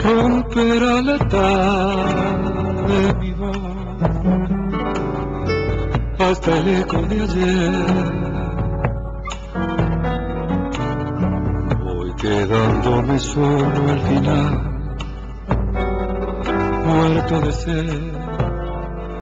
Romperá la tarde mi voz hasta el eco de ayer. Voy quedándome solo al final, muerto de sed.